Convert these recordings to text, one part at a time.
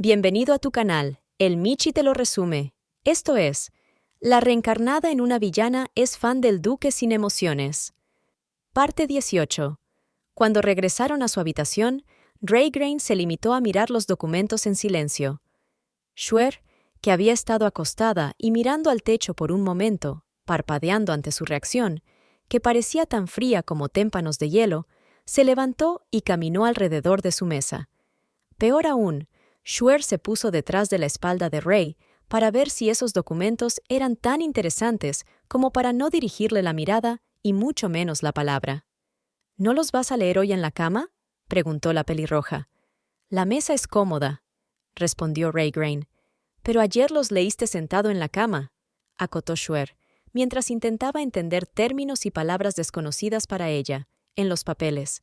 Bienvenido a tu canal, el Michi te lo resume. Esto es, la reencarnada en una villana es fan del duque sin emociones. Parte 18. Cuando regresaron a su habitación, Raygrain se limitó a mirar los documentos en silencio. Shuer, que había estado acostada y mirando al techo por un momento, parpadeando ante su reacción, que parecía tan fría como témpanos de hielo, se levantó y caminó alrededor de su mesa. Peor aún, Shuer se puso detrás de la espalda de Ray para ver si esos documentos eran tan interesantes como para no dirigirle la mirada y mucho menos la palabra. ¿No los vas a leer hoy en la cama?, preguntó la pelirroja. La mesa es cómoda, respondió Raygrain. Pero ayer los leíste sentado en la cama, acotó Shuer, mientras intentaba entender términos y palabras desconocidas para ella, en los papeles.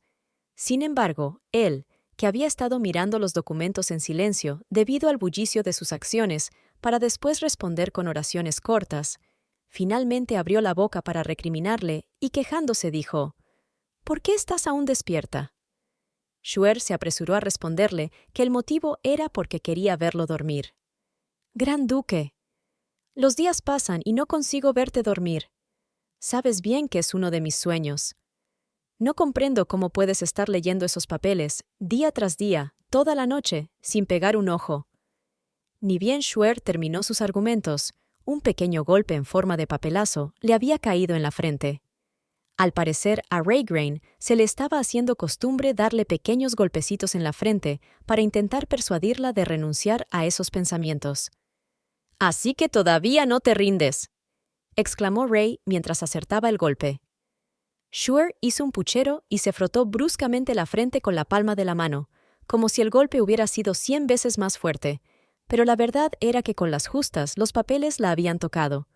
Sin embargo, él, que había estado mirando los documentos en silencio debido al bullicio de sus acciones, para después responder con oraciones cortas, finalmente abrió la boca para recriminarle y quejándose dijo: «¿Por qué estás aún despierta?» Shuer se apresuró a responderle que el motivo era porque quería verlo dormir. «Gran duque, los días pasan y no consigo verte dormir. Sabes bien que es uno de mis sueños. No comprendo cómo puedes estar leyendo esos papeles, día tras día, toda la noche, sin pegar un ojo». Ni bien Shuer terminó sus argumentos, un pequeño golpe en forma de papelazo le había caído en la frente. Al parecer, a Raygrain se le estaba haciendo costumbre darle pequeños golpecitos en la frente para intentar persuadirla de renunciar a esos pensamientos. «Así que todavía no te rindes», exclamó Ray mientras acertaba el golpe. Shuer hizo un puchero y se frotó bruscamente la frente con la palma de la mano, como si el golpe hubiera sido 100 veces más fuerte, pero la verdad era que con las justas los papeles la habían tocado.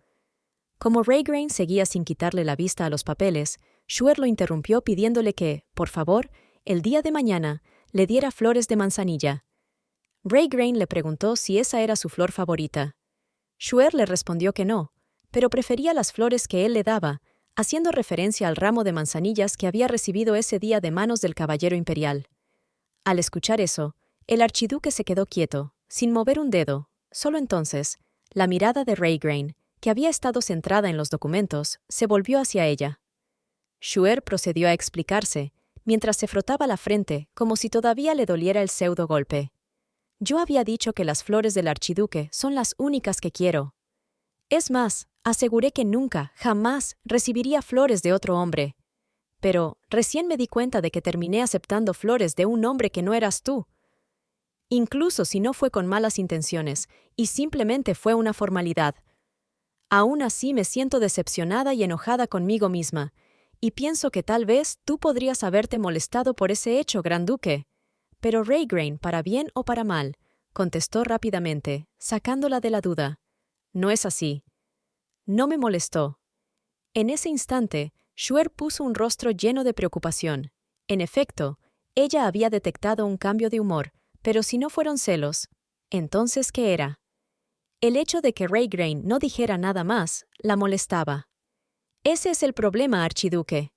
Como Raygrain seguía sin quitarle la vista a los papeles, Shuer lo interrumpió pidiéndole que, por favor, el día de mañana, le diera flores de manzanilla. Raygrain le preguntó si esa era su flor favorita. Shuer le respondió que no, pero prefería las flores que él le daba, haciendo referencia al ramo de manzanillas que había recibido ese día de manos del caballero imperial. Al escuchar eso, el archiduque se quedó quieto, sin mover un dedo. Solo entonces, la mirada de Raygrain, que había estado centrada en los documentos, se volvió hacia ella. Shuer procedió a explicarse, mientras se frotaba la frente como si todavía le doliera el pseudo golpe. «Yo había dicho que las flores del archiduque son las únicas que quiero. Es más, aseguré que nunca, jamás, recibiría flores de otro hombre. Pero recién me di cuenta de que terminé aceptando flores de un hombre que no eras tú. Incluso si no fue con malas intenciones, y simplemente fue una formalidad. Aún así me siento decepcionada y enojada conmigo misma, y pienso que tal vez tú podrías haberte molestado por ese hecho, Gran Duque». Pero Raygrain, para bien o para mal, contestó rápidamente, sacándola de la duda: «No es así. No me molestó». En ese instante, Shuer puso un rostro lleno de preocupación. En efecto, ella había detectado un cambio de humor, pero si no fueron celos, ¿entonces qué era? El hecho de que Raygrain no dijera nada más la molestaba. «Ese es el problema, archiduque».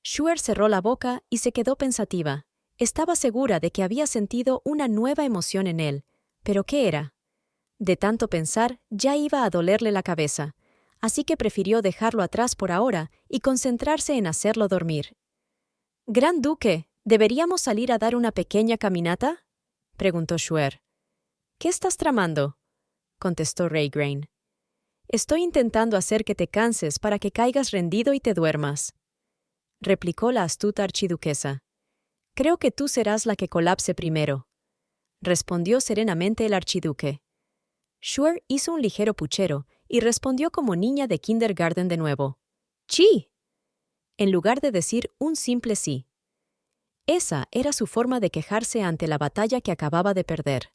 Shuer cerró la boca y se quedó pensativa. Estaba segura de que había sentido una nueva emoción en él, pero ¿qué era? De tanto pensar, ya iba a dolerle la cabeza, así que prefirió dejarlo atrás por ahora y concentrarse en hacerlo dormir. «Gran Duque, ¿deberíamos salir a dar una pequeña caminata?», preguntó Shuer. «¿Qué estás tramando?», contestó Raygrain. «Estoy intentando hacer que te canses para que caigas rendido y te duermas», replicó la astuta archiduquesa. «Creo que tú serás la que colapse primero», respondió serenamente el archiduque. Shuer hizo un ligero puchero y respondió como niña de kindergarten de nuevo: «¡Sí!», en lugar de decir un simple sí. Esa era su forma de quejarse ante la batalla que acababa de perder.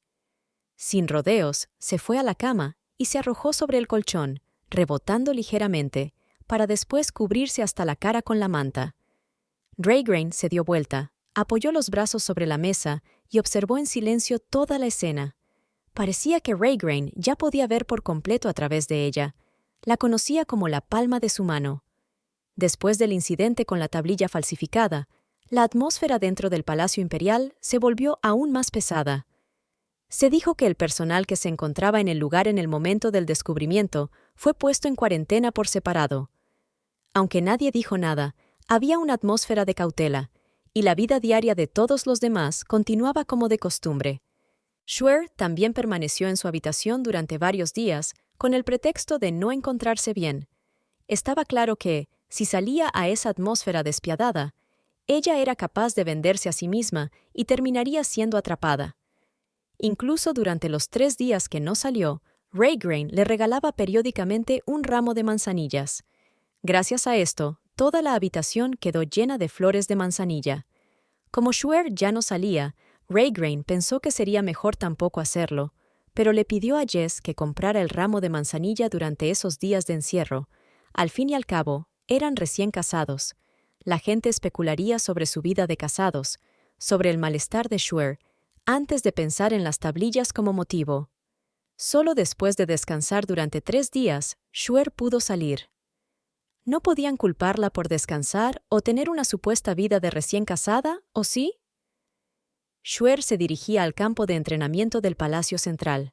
Sin rodeos, se fue a la cama y se arrojó sobre el colchón, rebotando ligeramente, para después cubrirse hasta la cara con la manta. Raygrain se dio vuelta, apoyó los brazos sobre la mesa y observó en silencio toda la escena. Parecía que Raygrain ya podía ver por completo a través de ella. La conocía como la palma de su mano. Después del incidente con la tablilla falsificada, la atmósfera dentro del Palacio Imperial se volvió aún más pesada. Se dijo que el personal que se encontraba en el lugar en el momento del descubrimiento fue puesto en cuarentena por separado. Aunque nadie dijo nada, había una atmósfera de cautela, y la vida diaria de todos los demás continuaba como de costumbre. Shuer también permaneció en su habitación durante varios días, con el pretexto de no encontrarse bien. Estaba claro que, si salía a esa atmósfera despiadada, ella era capaz de venderse a sí misma y terminaría siendo atrapada. Incluso durante los 3 días que no salió, Raygrain le regalaba periódicamente un ramo de manzanillas. Gracias a esto, toda la habitación quedó llena de flores de manzanilla. Como Shuer ya no salía, Raygrain pensó que sería mejor tampoco hacerlo, pero le pidió a Jess que comprara el ramo de manzanilla durante esos días de encierro. Al fin y al cabo, eran recién casados. La gente especularía sobre su vida de casados, sobre el malestar de Shuer, antes de pensar en las tablillas como motivo. Solo después de descansar durante 3 días, Shuer pudo salir. ¿No podían culparla por descansar o tener una supuesta vida de recién casada, o sí? Shuer se dirigía al campo de entrenamiento del Palacio Central,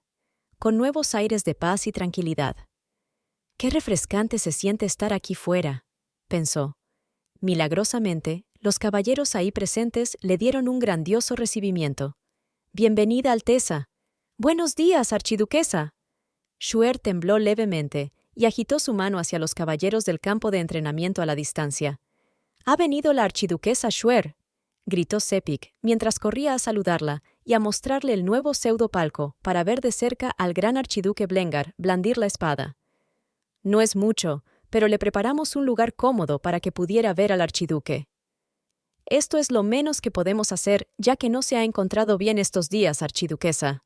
con nuevos aires de paz y tranquilidad. «Qué refrescante se siente estar aquí fuera», pensó. Milagrosamente, los caballeros ahí presentes le dieron un grandioso recibimiento. «Bienvenida, Alteza». «Buenos días, archiduquesa». Shuer tembló levemente y agitó su mano hacia los caballeros del campo de entrenamiento a la distancia. «Ha venido la archiduquesa Shuer», gritó Sepik, mientras corría a saludarla y a mostrarle el nuevo pseudopalco para ver de cerca al gran archiduque Blengar blandir la espada. «No es mucho, pero le preparamos un lugar cómodo para que pudiera ver al archiduque». «Esto es lo menos que podemos hacer, ya que no se ha encontrado bien estos días, archiduquesa».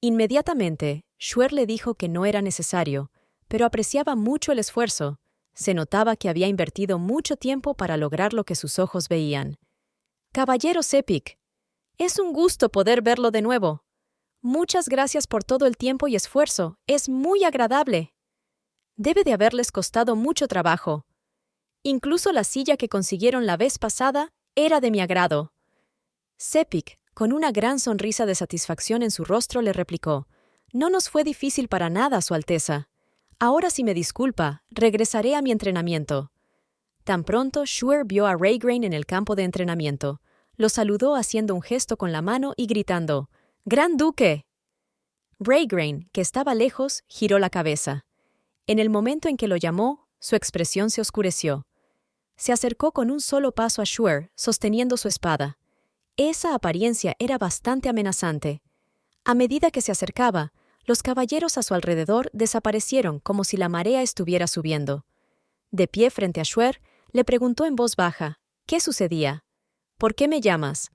Inmediatamente, Shuer le dijo que no era necesario, pero apreciaba mucho el esfuerzo. Se notaba que había invertido mucho tiempo para lograr lo que sus ojos veían. «Caballero Sepik, es un gusto poder verlo de nuevo. Muchas gracias por todo el tiempo y esfuerzo, es muy agradable. Debe de haberles costado mucho trabajo. Incluso la silla que consiguieron la vez pasada era de mi agrado». Sepik, con una gran sonrisa de satisfacción en su rostro, le replicó: «No nos fue difícil para nada, Su Alteza. Ahora, si me disculpa, regresaré a mi entrenamiento». Tan pronto Shuer vio a Raygrain en el campo de entrenamiento, lo saludó haciendo un gesto con la mano y gritando: «¡Gran duque!». Raygrain, que estaba lejos, giró la cabeza. En el momento en que lo llamó, su expresión se oscureció. Se acercó con un solo paso a Shuer, sosteniendo su espada. Esa apariencia era bastante amenazante. A medida que se acercaba, los caballeros a su alrededor desaparecieron como si la marea estuviera subiendo. De pie frente a Shuer, le preguntó en voz baja: «¿Qué sucedía? ¿Por qué me llamas?».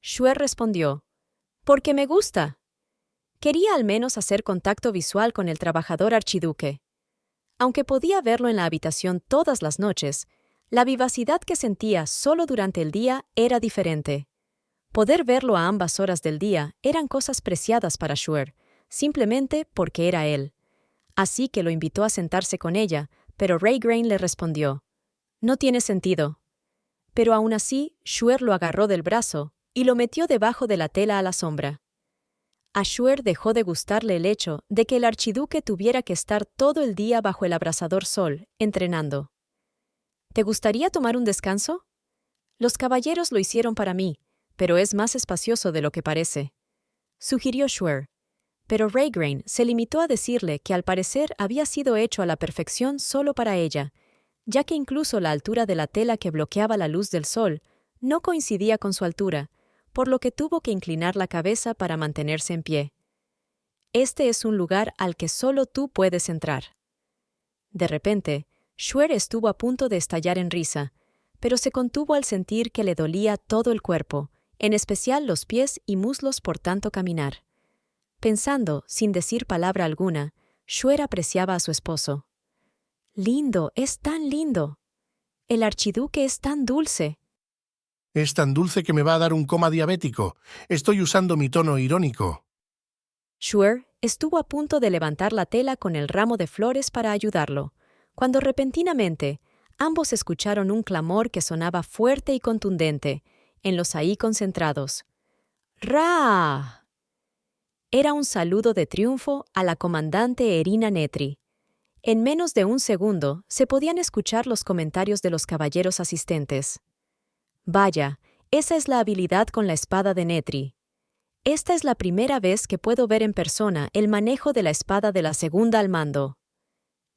Shuer respondió: «Porque me gusta». Quería al menos hacer contacto visual con el trabajador archiduque. Aunque podía verlo en la habitación todas las noches, la vivacidad que sentía solo durante el día era diferente. Poder verlo a ambas horas del día eran cosas preciadas para Shuer, simplemente porque era él. Así que lo invitó a sentarse con ella, pero Raygrain le respondió: «No tiene sentido». Pero aún así, Shuer lo agarró del brazo y lo metió debajo de la tela a la sombra. A Shuer dejó de gustarle el hecho de que el archiduque tuviera que estar todo el día bajo el abrasador sol, entrenando. «¿Te gustaría tomar un descanso? Los caballeros lo hicieron para mí, pero es más espacioso de lo que parece», sugirió Shuer. Pero Raygrain se limitó a decirle que al parecer había sido hecho a la perfección solo para ella, ya que incluso la altura de la tela que bloqueaba la luz del sol no coincidía con su altura, por lo que tuvo que inclinar la cabeza para mantenerse en pie. «Este es un lugar al que solo tú puedes entrar». De repente, Shuer estuvo a punto de estallar en risa, pero se contuvo al sentir que le dolía todo el cuerpo, en especial los pies y muslos por tanto caminar. Pensando, sin decir palabra alguna, Shuer apreciaba a su esposo. «Lindo, es tan lindo. El archiduque es tan dulce». «Es tan dulce que me va a dar un coma diabético. Estoy usando mi tono irónico». Shuer estuvo a punto de levantar la tela con el ramo de flores para ayudarlo, cuando repentinamente ambos escucharon un clamor que sonaba fuerte y contundente en los ahí concentrados. «¡Ra!». era un saludo de triunfo a la comandante Erina Netri. En menos de un segundo se podían escuchar los comentarios de los caballeros asistentes. Vaya, esa es la habilidad con la espada de Netri. Esta es la primera vez que puedo ver en persona el manejo de la espada de la segunda al mando.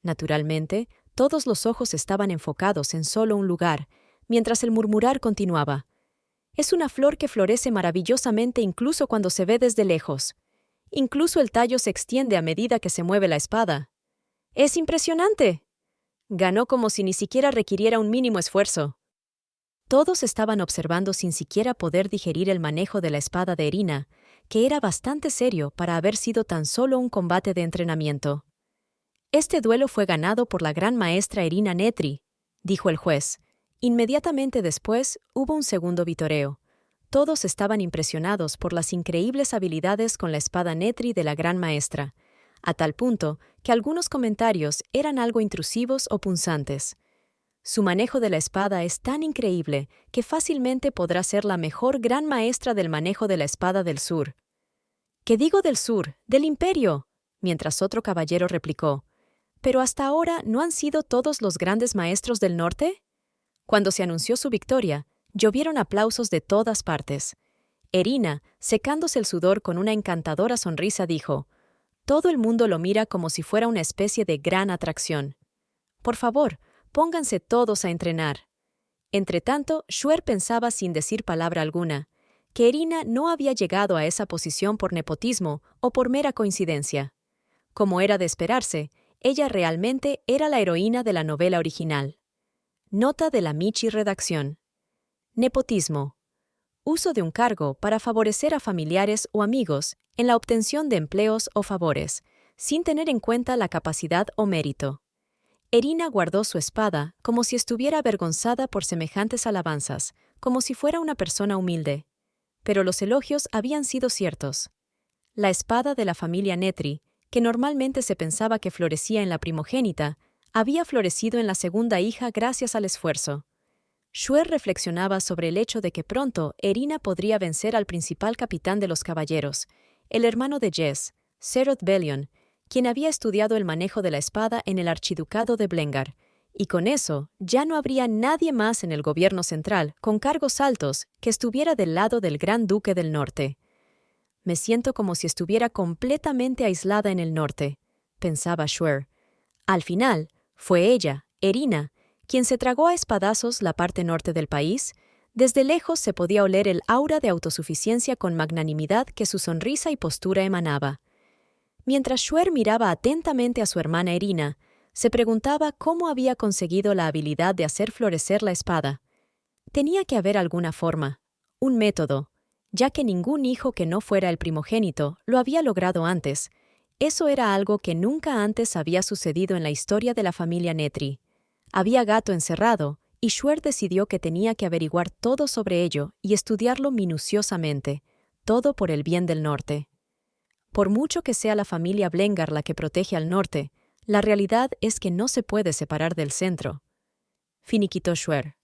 Naturalmente, todos los ojos estaban enfocados en solo un lugar, mientras el murmurar continuaba. Es una flor que florece maravillosamente incluso cuando se ve desde lejos. Incluso el tallo se extiende a medida que se mueve la espada. ¡Es impresionante! Ganó como si ni siquiera requiriera un mínimo esfuerzo. Todos estaban observando sin siquiera poder digerir el manejo de la espada de Erina, que era bastante serio para haber sido tan solo un combate de entrenamiento. Este duelo fue ganado por la gran maestra Erina Netri, dijo el juez. Inmediatamente después hubo un segundo vitoreo. Todos estaban impresionados por las increíbles habilidades con la espada Netri de la gran maestra, a tal punto que algunos comentarios eran algo intrusivos o punzantes. Su manejo de la espada es tan increíble que fácilmente podrá ser la mejor gran maestra del manejo de la espada del sur. ¿Qué digo del sur? ¡Del imperio! Mientras otro caballero replicó. ¿Pero hasta ahora no han sido todos los grandes maestros del norte? Cuando se anunció su victoria, llovieron aplausos de todas partes. Erina, secándose el sudor con una encantadora sonrisa, dijo: «Todo el mundo lo mira como si fuera una especie de gran atracción. Por favor, pónganse todos a entrenar». Entretanto, Shuer pensaba sin decir palabra alguna, que Erina no había llegado a esa posición por nepotismo o por mera coincidencia. Como era de esperarse, ella realmente era la heroína de la novela original. Nota de la Michi Redacción. Nepotismo. Uso de un cargo para favorecer a familiares o amigos en la obtención de empleos o favores, sin tener en cuenta la capacidad o mérito. Erina guardó su espada como si estuviera avergonzada por semejantes alabanzas, como si fuera una persona humilde. Pero los elogios habían sido ciertos. La espada de la familia Netri, que normalmente se pensaba que florecía en la primogénita, había florecido en la segunda hija gracias al esfuerzo. Shuer reflexionaba sobre el hecho de que pronto Erina podría vencer al principal capitán de los caballeros, el hermano de Jess, Serod Bellion, quien había estudiado el manejo de la espada en el archiducado de Blengar, y con eso ya no habría nadie más en el gobierno central con cargos altos que estuviera del lado del Gran Duque del Norte. «Me siento como si estuviera completamente aislada en el norte», pensaba Shuer. Al final, fue ella, Erina, quien se tragó a espadazos la parte norte del país. Desde lejos se podía oler el aura de autosuficiencia con magnanimidad que su sonrisa y postura emanaba. Mientras Shuer miraba atentamente a su hermana Erina, se preguntaba cómo había conseguido la habilidad de hacer florecer la espada. Tenía que haber alguna forma, un método, ya que ningún hijo que no fuera el primogénito lo había logrado antes. Eso era algo que nunca antes había sucedido en la historia de la familia Netri. Había gato encerrado, y Shuer decidió que tenía que averiguar todo sobre ello y estudiarlo minuciosamente, todo por el bien del norte. Por mucho que sea la familia Blengar la que protege al norte, la realidad es que no se puede separar del centro. Finiquitó Shuer.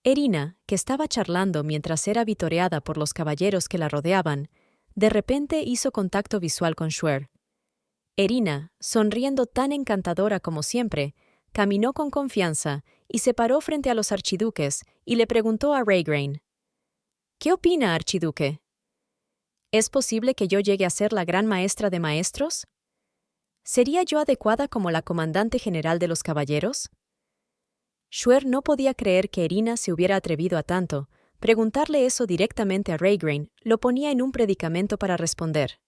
Erina, que estaba charlando mientras era vitoreada por los caballeros que la rodeaban, de repente hizo contacto visual con Shuer. Erina, sonriendo tan encantadora como siempre, caminó con confianza y se paró frente a los archiduques y le preguntó a Raygrain: «¿Qué opina, archiduque? ¿Es posible que yo llegue a ser la gran maestra de maestros? ¿Sería yo adecuada como la comandante general de los caballeros?» Shuer no podía creer que Erina se hubiera atrevido a tanto. Preguntarle eso directamente a Raygrain lo ponía en un predicamento para responder.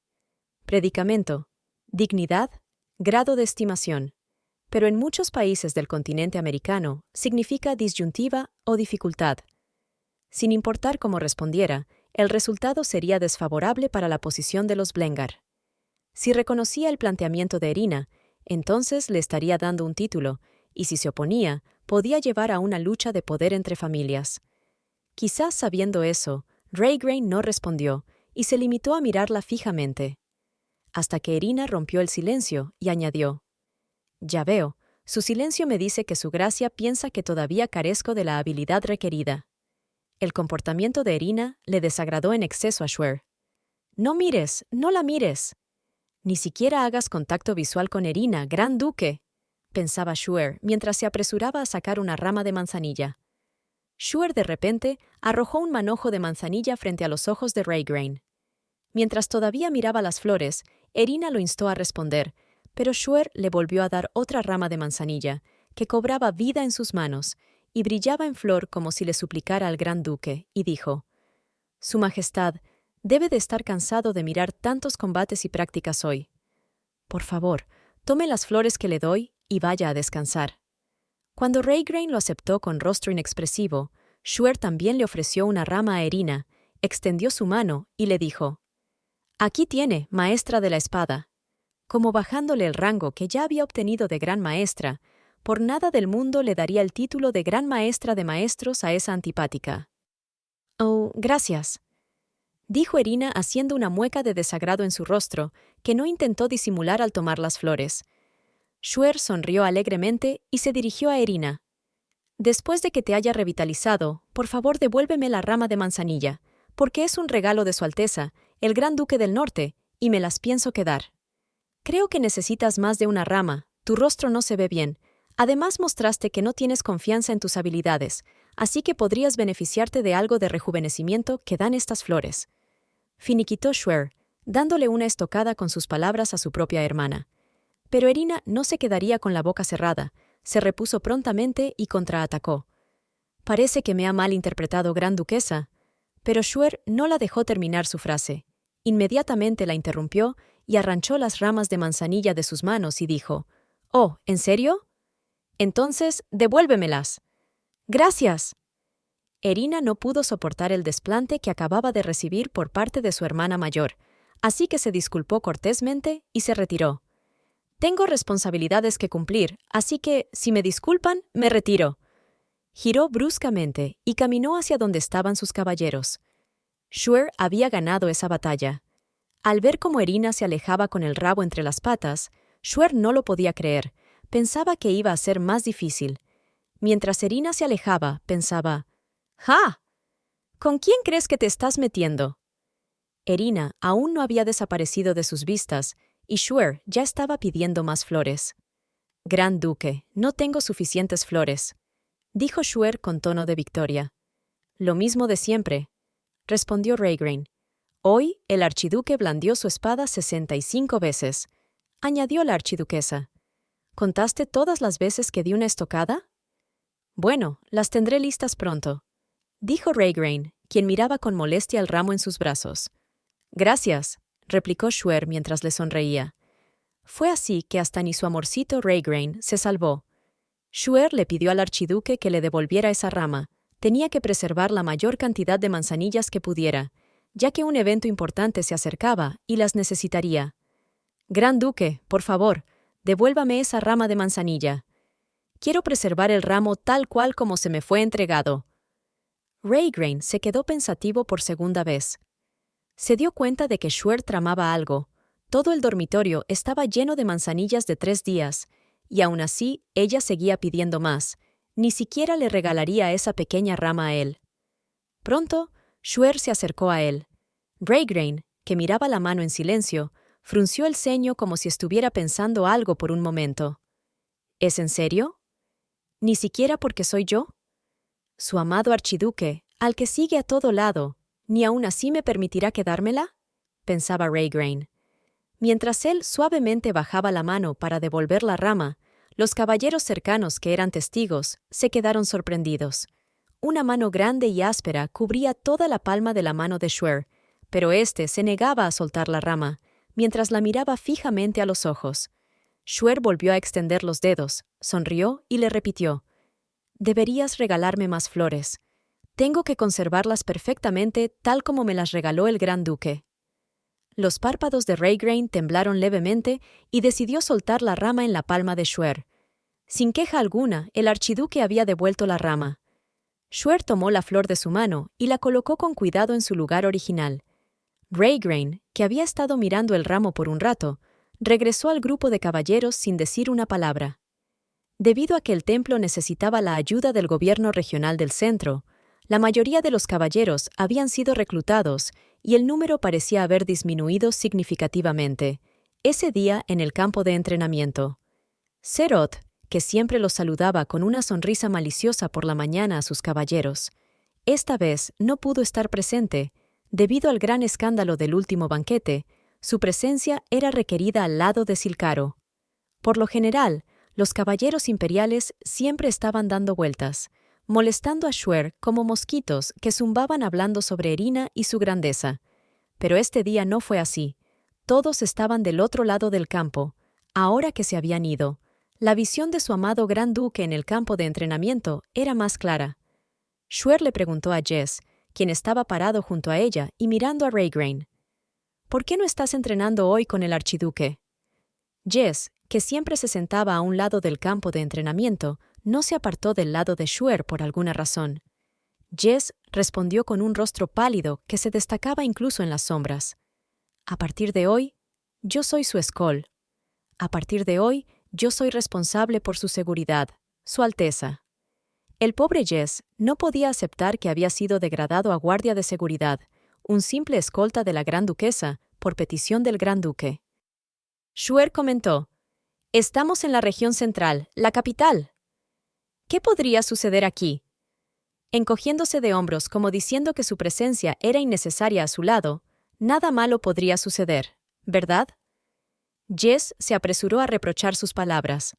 Predicamento, dignidad, grado de estimación. Pero en muchos países del continente americano significa disyuntiva o dificultad. Sin importar cómo respondiera, el resultado sería desfavorable para la posición de los Blengar. Si reconocía el planteamiento de Erina, entonces le estaría dando un título, y si se oponía, podía llevar a una lucha de poder entre familias. Quizás sabiendo eso, Raygrain no respondió y se limitó a mirarla fijamente. Hasta que Erina rompió el silencio y añadió: «Ya veo, su silencio me dice que su gracia piensa que todavía carezco de la habilidad requerida». El comportamiento de Erina le desagradó en exceso a Shuer. No mires, no la mires. Ni siquiera hagas contacto visual con Irina, gran duque, pensaba Shuer mientras se apresuraba a sacar una rama de manzanilla. Shuer de repente arrojó un manojo de manzanilla frente a los ojos de Raygrain. Mientras todavía miraba las flores, Irina lo instó a responder, pero Shuer le volvió a dar otra rama de manzanilla, que cobraba vida en sus manos, y brillaba en flor como si le suplicara al gran duque, y dijo: «Su Majestad debe de estar cansado de mirar tantos combates y prácticas hoy. Por favor, tome las flores que le doy y vaya a descansar». Cuando Raygrain lo aceptó con rostro inexpresivo, Shuer también le ofreció una rama a Irina, extendió su mano y le dijo: «Aquí tiene, maestra de la espada». Como bajándole el rango que ya había obtenido de gran maestra, por nada del mundo le daría el título de gran maestra de maestros a esa antipática. «Oh, gracias», dijo Irina haciendo una mueca de desagrado en su rostro, que no intentó disimular al tomar las flores. Shuer sonrió alegremente y se dirigió a Irina. «Después de que te haya revitalizado, por favor devuélveme la rama de manzanilla, porque es un regalo de Su Alteza, el Gran Duque del Norte, y me las pienso quedar. Creo que necesitas más de una rama, tu rostro no se ve bien. Además mostraste que no tienes confianza en tus habilidades, así que podrías beneficiarte de algo de rejuvenecimiento que dan estas flores». Finiquitó Shuer, dándole una estocada con sus palabras a su propia hermana. Pero Irina no se quedaría con la boca cerrada, se repuso prontamente y contraatacó. «Parece que me ha malinterpretado, gran duquesa». Pero Shuer no la dejó terminar su frase. Inmediatamente la interrumpió y arranchó las ramas de manzanilla de sus manos y dijo: «Oh, ¿en serio? Entonces, devuélvemelas». «Gracias». Irina no pudo soportar el desplante que acababa de recibir por parte de su hermana mayor, así que se disculpó cortésmente y se retiró. «Tengo responsabilidades que cumplir, así que, si me disculpan, me retiro». Giró bruscamente y caminó hacia donde estaban sus caballeros. Shuer había ganado esa batalla. Al ver cómo Irina se alejaba con el rabo entre las patas, Shuer no lo podía creer, pensaba que iba a ser más difícil. Mientras Irina se alejaba, pensaba: «¡Ja! ¿Con quién crees que te estás metiendo?». Irina aún no había desaparecido de sus vistas, y Shuer ya estaba pidiendo más flores. «Gran duque, no tengo suficientes flores», dijo Shuer con tono de victoria. «Lo mismo de siempre», respondió Raygrain. «Hoy el archiduque blandió su espada 65 veces», añadió la archiduquesa. «¿Contaste todas las veces que di una estocada?». «Bueno, las tendré listas pronto», dijo Raygrain, quien miraba con molestia el ramo en sus brazos. «Gracias», replicó Shuer mientras le sonreía. Fue así que hasta ni su amorcito Raygrain se salvó. Shuer le pidió al archiduque que le devolviera esa rama. Tenía que preservar la mayor cantidad de manzanillas que pudiera, ya que un evento importante se acercaba y las necesitaría. «Gran duque, por favor, devuélvame esa rama de manzanilla. Quiero preservar el ramo tal cual como se me fue entregado». Raygrain se quedó pensativo por segunda vez. Se dio cuenta de que Shuer tramaba algo. Todo el dormitorio estaba lleno de manzanillas de 3 días, y aún así ella seguía pidiendo más. Ni siquiera le regalaría esa pequeña rama a él. Pronto, Shuer se acercó a él. Raygrain, que miraba la mano en silencio, frunció el ceño como si estuviera pensando algo por un momento. «¿Es en serio? ¿Ni siquiera porque soy yo? Su amado archiduque, al que sigue a todo lado, ¿ni aún así me permitirá quedármela?», pensaba Raygrain. Mientras él suavemente bajaba la mano para devolver la rama, los caballeros cercanos que eran testigos se quedaron sorprendidos. Una mano grande y áspera cubría toda la palma de la mano de Shuer, pero éste se negaba a soltar la rama, mientras la miraba fijamente a los ojos. Shuer volvió a extender los dedos, sonrió y le repitió: «Deberías regalarme más flores. Tengo que conservarlas perfectamente tal como me las regaló el gran duque». Los párpados de Raygrain temblaron levemente y decidió soltar la rama en la palma de Shuer. Sin queja alguna, el archiduque había devuelto la rama. Shuer tomó la flor de su mano y la colocó con cuidado en su lugar original. Raygrain, que había estado mirando el ramo por un rato, regresó al grupo de caballeros sin decir una palabra. Debido a que el templo necesitaba la ayuda del gobierno regional del centro, La mayoría de los caballeros habían sido reclutados y el número parecía haber disminuido significativamente. Ese día en el campo de entrenamiento, Serot, que siempre los saludaba con una sonrisa maliciosa por la mañana a sus caballeros, esta vez no pudo estar presente. Debido al gran escándalo del último banquete, su presencia era requerida al lado de Silcaro. Por lo general, los caballeros imperiales siempre estaban dando vueltas, molestando a Shuer como mosquitos que zumbaban hablando sobre Erina y su grandeza. Pero este día no fue así. Todos estaban del otro lado del campo, ahora que se habían ido. La visión de su amado gran duque en el campo de entrenamiento era más clara. Shuer le preguntó a Jess, quien estaba parado junto a ella y mirando a Raygrain: «¿Por qué no estás entrenando hoy con el archiduque?» Jess, que siempre se sentaba a un lado del campo de entrenamiento, no se apartó del lado de Shuer por alguna razón. Jess respondió con un rostro pálido que se destacaba incluso en las sombras: «A partir de hoy, yo soy su escol. A partir de hoy, yo soy responsable por su seguridad, Su Alteza». El pobre Jess no podía aceptar que había sido degradado a guardia de seguridad, un simple escolta de la Gran Duquesa, por petición del Gran Duque. Shuer comentó: «Estamos en la región central, la capital. ¿Qué podría suceder aquí?». Encogiéndose de hombros como diciendo que su presencia era innecesaria a su lado, nada malo podría suceder, ¿verdad? Jess se apresuró a reprochar sus palabras.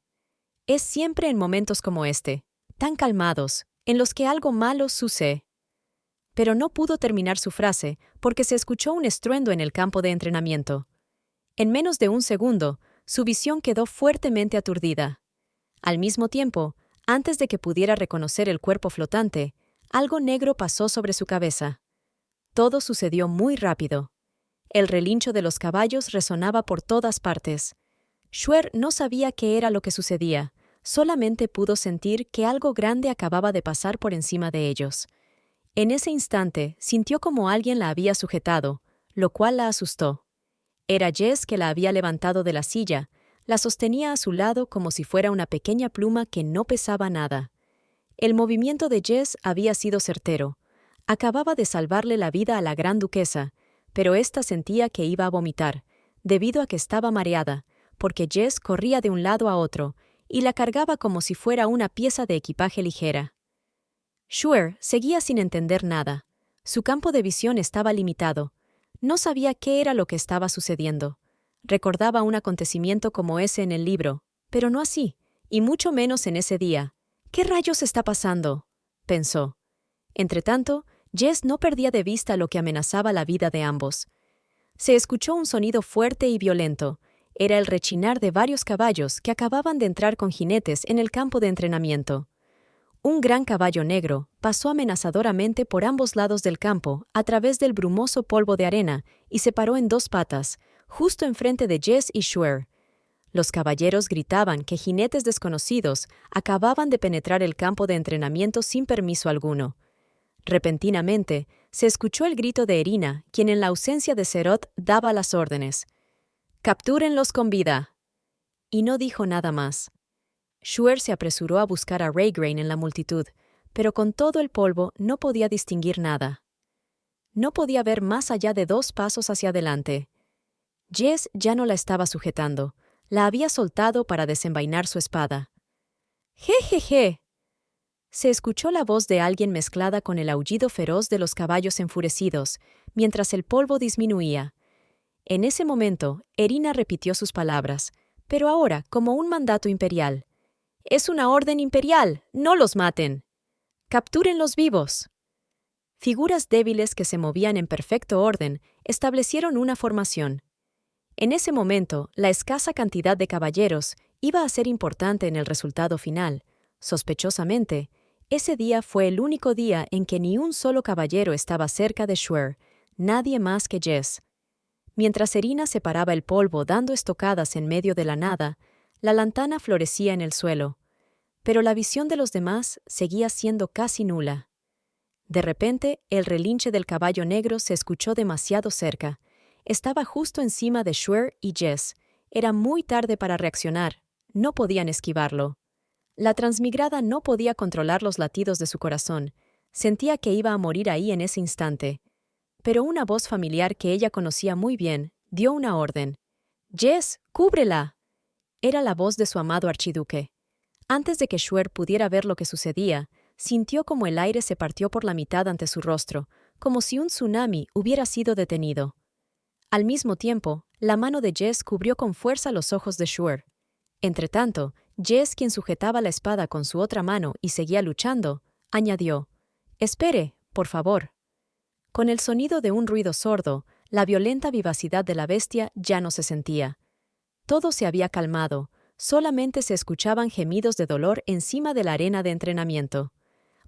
Es siempre en momentos como este, tan calmados, en los que algo malo sucede. Pero no pudo terminar su frase porque se escuchó un estruendo en el campo de entrenamiento. En menos de un segundo, su visión quedó fuertemente aturdida. Al mismo tiempo, antes de que pudiera reconocer el cuerpo flotante, algo negro pasó sobre su cabeza. Todo sucedió muy rápido. El relincho de los caballos resonaba por todas partes. Shuer no sabía qué era lo que sucedía, solamente pudo sentir que algo grande acababa de pasar por encima de ellos. En ese instante sintió como alguien la había sujetado, lo cual la asustó. Era Jess, que la había levantado de la silla, la sostenía a su lado como si fuera una pequeña pluma que no pesaba nada. El movimiento de Jess había sido certero. Acababa de salvarle la vida a la Gran Duquesa, pero ésta sentía que iba a vomitar, debido a que estaba mareada, porque Jess corría de un lado a otro y la cargaba como si fuera una pieza de equipaje ligera. Shuer seguía sin entender nada. Su campo de visión estaba limitado. No sabía qué era lo que estaba sucediendo. Recordaba un acontecimiento como ese en el libro, pero no así, y mucho menos en ese día. ¿Qué rayos está pasando?, pensó. Entretanto, Jess no perdía de vista lo que amenazaba la vida de ambos. Se escuchó un sonido fuerte y violento. Era el rechinar de varios caballos que acababan de entrar con jinetes en el campo de entrenamiento. Un gran caballo negro pasó amenazadoramente por ambos lados del campo a través del brumoso polvo de arena y se paró en dos patas, justo enfrente de Jess y Shuer. Los caballeros gritaban que jinetes desconocidos acababan de penetrar el campo de entrenamiento sin permiso alguno. Repentinamente, se escuchó el grito de Erina, quien en la ausencia de Serot daba las órdenes: «¡Captúrenlos con vida!». Y no dijo nada más. Shuer se apresuró a buscar a Raygrain en la multitud, pero con todo el polvo no podía distinguir nada. No podía ver más allá de 2 pasos hacia adelante. Jess ya no la estaba sujetando, la había soltado para desenvainar su espada. «¡Jejeje!». Se escuchó la voz de alguien mezclada con el aullido feroz de los caballos enfurecidos, mientras el polvo disminuía. En ese momento, Erina repitió sus palabras, pero ahora como un mandato imperial. «Es una orden imperial, no los maten. Captúrenlos vivos». Figuras débiles que se movían en perfecto orden establecieron una formación. En ese momento, la escasa cantidad de caballeros iba a ser importante en el resultado final. Sospechosamente, ese día fue el único día en que ni un solo caballero estaba cerca de Shuer, nadie más que Jess. Mientras Erina separaba el polvo dando estocadas en medio de la nada, la lantana florecía en el suelo, pero la visión de los demás seguía siendo casi nula. De repente, el relinche del caballo negro se escuchó demasiado cerca. Estaba justo encima de Shuer y Jess. Era muy tarde para reaccionar. No podían esquivarlo. La transmigrada no podía controlar los latidos de su corazón. Sentía que iba a morir ahí en ese instante. Pero una voz familiar que ella conocía muy bien dio una orden. «Jess, cúbrela». Era la voz de su amado archiduque. Antes de que Shuer pudiera ver lo que sucedía, sintió como el aire se partió por la mitad ante su rostro, como si un tsunami hubiera sido detenido. Al mismo tiempo, la mano de Jess cubrió con fuerza los ojos de Shuer. Entretanto, Jess, quien sujetaba la espada con su otra mano y seguía luchando, añadió: «Espere, por favor». Con el sonido de un ruido sordo, la violenta vivacidad de la bestia ya no se sentía. Todo se había calmado, solamente se escuchaban gemidos de dolor encima de la arena de entrenamiento.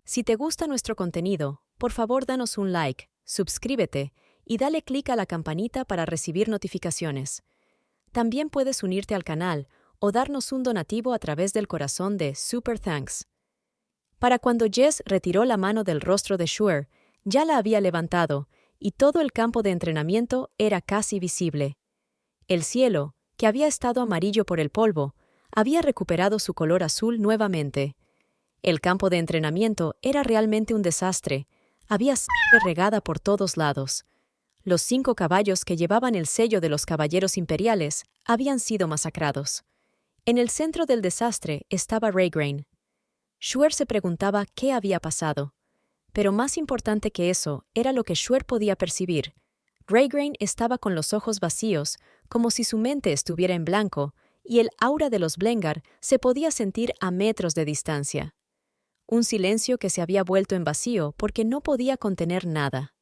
Si te gusta nuestro contenido, por favor danos un like, suscríbete y dale clic a la campanita para recibir notificaciones. También puedes unirte al canal o darnos un donativo a través del corazón de Super Thanks. Para cuando Jess retiró la mano del rostro de Shuer, ya la había levantado y todo el campo de entrenamiento era casi visible. El cielo, que había estado amarillo por el polvo, había recuperado su color azul nuevamente. El campo de entrenamiento era realmente un desastre. Había sangre regada por todos lados. Los 5 caballos que llevaban el sello de los caballeros imperiales habían sido masacrados. En el centro del desastre estaba Raygrain. Shuer se preguntaba qué había pasado. Pero más importante que eso era lo que Shuer podía percibir. Raygrain estaba con los ojos vacíos, como si su mente estuviera en blanco, y el aura de los Blengar se podía sentir a metros de distancia. Un silencio que se había vuelto en vacío porque no podía contener nada.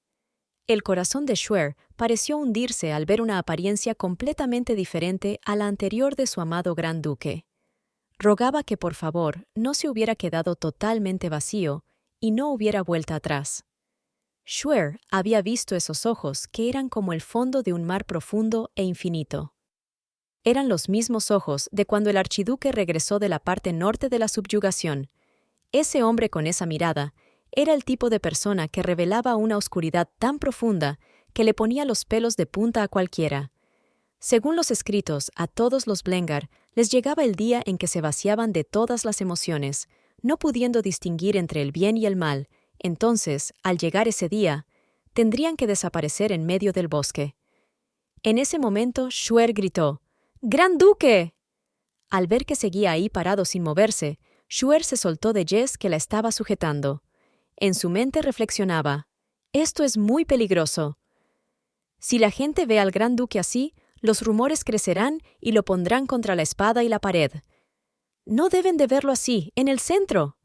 El corazón de Shuer pareció hundirse al ver una apariencia completamente diferente a la anterior de su amado Gran Duque. Rogaba que por favor no se hubiera quedado totalmente vacío y no hubiera vuelta atrás. Shuer había visto esos ojos que eran como el fondo de un mar profundo e infinito. Eran los mismos ojos de cuando el archiduque regresó de la parte norte de la subyugación. Ese hombre con esa mirada era el tipo de persona que revelaba una oscuridad tan profunda que le ponía los pelos de punta a cualquiera. Según los escritos, a todos los Blengar les llegaba el día en que se vaciaban de todas las emociones, no pudiendo distinguir entre el bien y el mal. Entonces, al llegar ese día, tendrían que desaparecer en medio del bosque. En ese momento, Shuer gritó: «¡Gran Duque!». Al ver que seguía ahí parado sin moverse, Shuer se soltó de Jess que la estaba sujetando. En su mente reflexionaba: «Esto es muy peligroso. Si la gente ve al Gran Duque así, los rumores crecerán y lo pondrán contra la espada y la pared. No deben de verlo así, en el centro».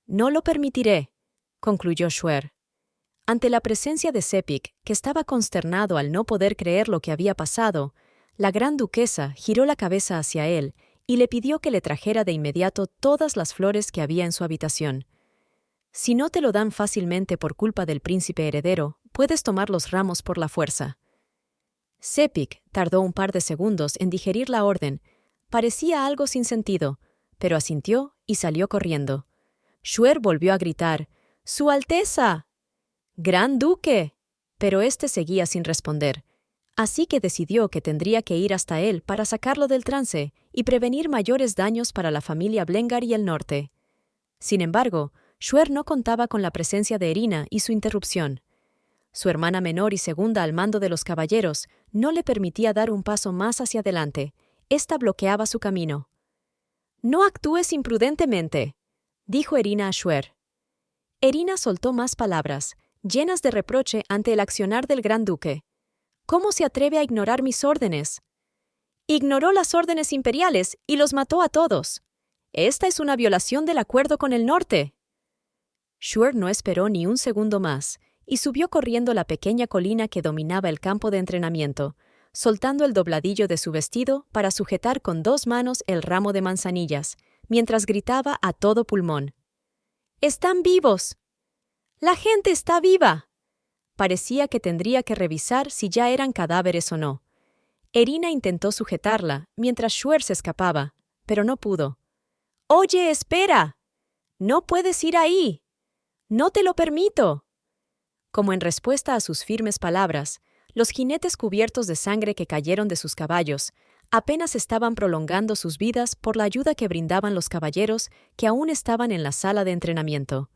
«No lo permitiré», concluyó Shuer. Ante la presencia de Sepik, que estaba consternado al no poder creer lo que había pasado, la gran duquesa giró la cabeza hacia él y le pidió que le trajera de inmediato todas las flores que había en su habitación. «Si no te lo dan fácilmente por culpa del príncipe heredero, puedes tomar los ramos por la fuerza». Sepik tardó un par de segundos en digerir la orden. Parecía algo sin sentido, pero asintió y salió corriendo. Shuer volvió a gritar: «¡Su Alteza!». «¡Gran Duque!». Pero éste seguía sin responder. Así que decidió que tendría que ir hasta él para sacarlo del trance y prevenir mayores daños para la familia Blengar y el norte. Sin embargo, Shuer no contaba con la presencia de Erina y su interrupción. Su hermana menor y segunda al mando de los caballeros no le permitía dar un paso más hacia adelante. Esta bloqueaba su camino. «No actúes imprudentemente», dijo Erina a Shuer. Erina soltó más palabras, llenas de reproche ante el accionar del Gran Duque. «¿Cómo se atreve a ignorar mis órdenes?». «Ignoró las órdenes imperiales y los mató a todos. Esta es una violación del acuerdo con el norte». Shuer no esperó ni un segundo más y subió corriendo la pequeña colina que dominaba el campo de entrenamiento, soltando el dobladillo de su vestido para sujetar con 2 manos el ramo de manzanillas, mientras gritaba a todo pulmón: «¡Están vivos! ¡La gente está viva!». Parecía que tendría que revisar si ya eran cadáveres o no. Erina intentó sujetarla mientras Shuer se escapaba, pero no pudo. «¡Oye, espera! ¡No puedes ir ahí! ¡No te lo permito!». Como en respuesta a sus firmes palabras, los jinetes cubiertos de sangre que cayeron de sus caballos apenas estaban prolongando sus vidas por la ayuda que brindaban los caballeros que aún estaban en la sala de entrenamiento.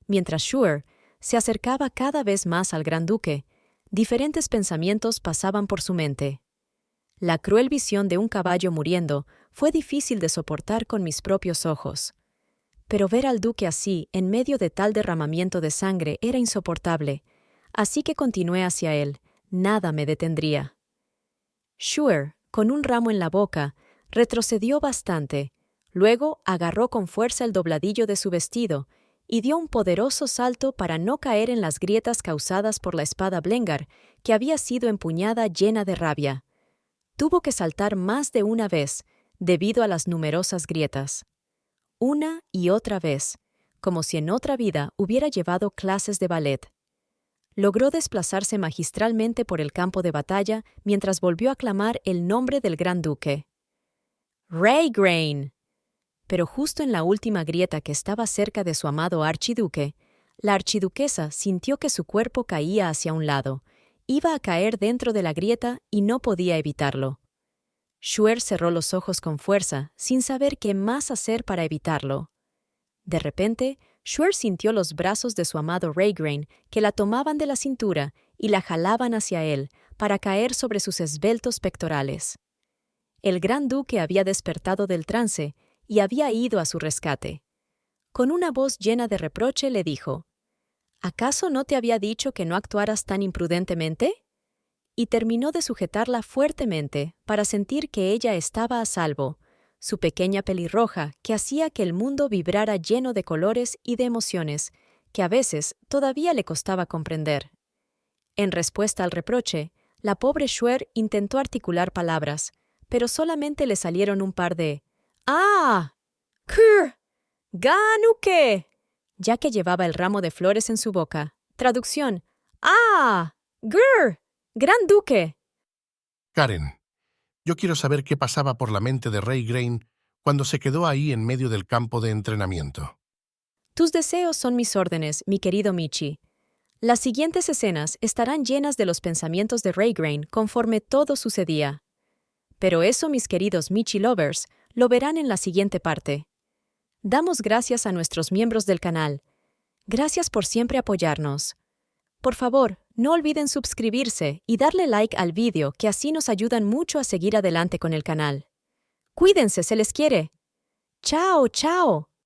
Mientras Shure se acercaba cada vez más al gran duque, diferentes pensamientos pasaban por su mente. La cruel visión de un caballo muriendo fue difícil de soportar con mis propios ojos. Pero ver al duque así, en medio de tal derramamiento de sangre, era insoportable, así que continué hacia él. Nada me detendría. Shure, con un ramo en la boca, retrocedió bastante. Luego agarró con fuerza el dobladillo de su vestido y dio un poderoso salto para no caer en las grietas causadas por la espada Blengar, que había sido empuñada llena de rabia. Tuvo que saltar más de una vez, debido a las numerosas grietas. Una y otra vez, como si en otra vida hubiera llevado clases de ballet. Logró desplazarse magistralmente por el campo de batalla mientras volvió a clamar el nombre del gran duque. ¡Raygrain! Pero justo en la última grieta que estaba cerca de su amado archiduque, la archiduquesa sintió que su cuerpo caía hacia un lado. Iba a caer dentro de la grieta y no podía evitarlo. Shure cerró los ojos con fuerza, sin saber qué más hacer para evitarlo. De repente, Shure sintió los brazos de su amado Raygrain que la tomaban de la cintura y la jalaban hacia él para caer sobre sus esbeltos pectorales. El gran duque había despertado del trance y había ido a su rescate. Con una voz llena de reproche le dijo: ¿Acaso no te había dicho que no actuaras tan imprudentemente? Y terminó de sujetarla fuertemente para sentir que ella estaba a salvo, su pequeña pelirroja que hacía que el mundo vibrara lleno de colores y de emociones que a veces todavía le costaba comprender. En respuesta al reproche, la pobre Shure intentó articular palabras, pero solamente le salieron un par de «¡Ah! ¡Krr! ¡Ganuke!», ya que llevaba el ramo de flores en su boca. Traducción: «¡Ah! ¡Grr! ¡Gran duque!». Karen, yo quiero saber qué pasaba por la mente de Raygrain cuando se quedó ahí en medio del campo de entrenamiento. Tus deseos son mis órdenes, mi querido Michi. Las siguientes escenas estarán llenas de los pensamientos de Raygrain conforme todo sucedía. Pero eso, mis queridos Michi Lovers, lo verán en la siguiente parte. Damos gracias a nuestros miembros del canal. Gracias por siempre apoyarnos. Por favor, no olviden suscribirse y darle like al vídeo, que así nos ayudan mucho a seguir adelante con el canal. Cuídense, se les quiere. ¡Chao, chao!